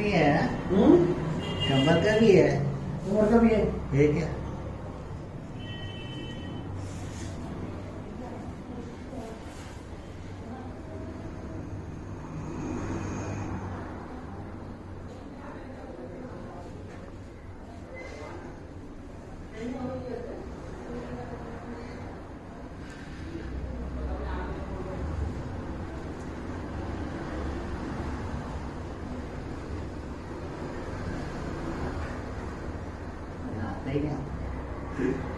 नहीं है ना? कमर का भी है। कमर का भी है। ये क्या? नहीं, नहीं।